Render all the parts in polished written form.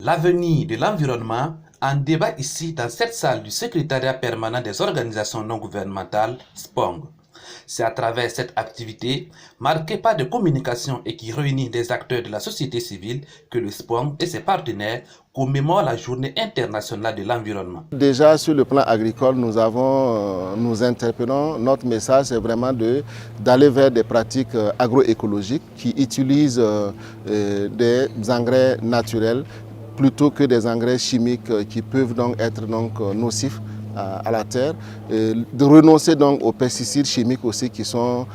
L'avenir de l'environnement en débat ici dans cette salle du secrétariat permanent des organisations non gouvernementales, SPONG. C'est à travers cette activité, marquée par de communication et qui réunit des acteurs de la société civile, que le SPONG et ses partenaires commémorent la Journée internationale de l'environnement. Déjà sur le plan agricole, nous interpellons, notre message c'est vraiment d'aller vers des pratiques agroécologiques qui utilisent des engrais naturels plutôt que des engrais chimiques qui peuvent donc être nocifs à la terre, de renoncer donc aux pesticides chimiques aussi qui sont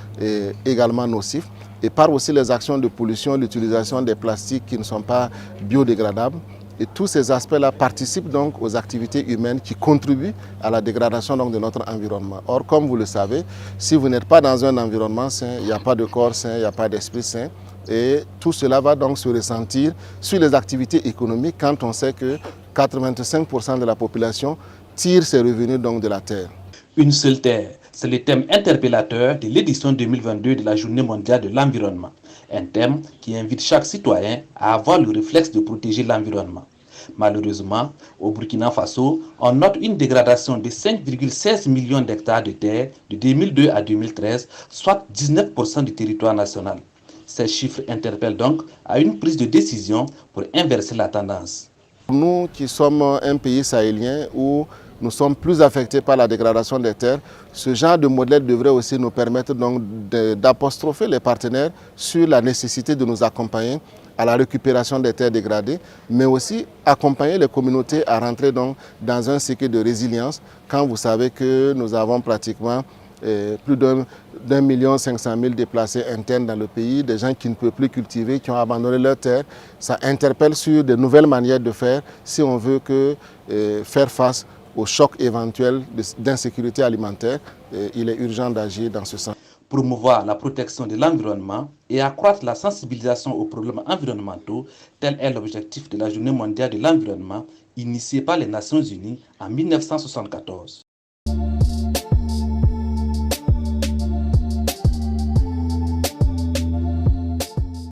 également nocifs, et par aussi les actions de pollution, l'utilisation des plastiques qui ne sont pas biodégradables. Et tous ces aspects-là participent donc aux activités humaines qui contribuent à la dégradation donc de notre environnement. Or, comme vous le savez, si vous n'êtes pas dans un environnement sain, il n'y a pas de corps sain, il n'y a pas d'esprit sain. Et tout cela va donc se ressentir sur les activités économiques quand on sait que 85% de la population tire ses revenus donc de la terre. Une seule terre, c'est le thème interpellateur de l'édition 2022 de la Journée mondiale de l'environnement. Un thème qui invite chaque citoyen à avoir le réflexe de protéger l'environnement. Malheureusement, au Burkina Faso, on note une dégradation de 5,16 millions d'hectares de terre de 2002 à 2013, soit 19% du territoire national. Ces chiffres interpellent donc à une prise de décision pour inverser la tendance. Nous qui sommes un pays sahélien où nous sommes plus affectés par la dégradation des terres, ce genre de modèle devrait aussi nous permettre d'apostropher les partenaires sur la nécessité de nous accompagner à la récupération des terres dégradées, mais aussi accompagner les communautés à rentrer dans un cycle de résilience quand vous savez que nous avons pratiquement plus d'1,5 million de déplacés internes dans le pays, des gens qui ne peuvent plus cultiver, qui ont abandonné leurs terres. Ça interpelle sur de nouvelles manières de faire si on veut faire face au choc éventuel d'insécurité alimentaire. Il est urgent d'agir dans ce sens. Promouvoir la protection de l'environnement et accroître la sensibilisation aux problèmes environnementaux, tel est l'objectif de la Journée mondiale de l'environnement initiée par les Nations Unies en 1974.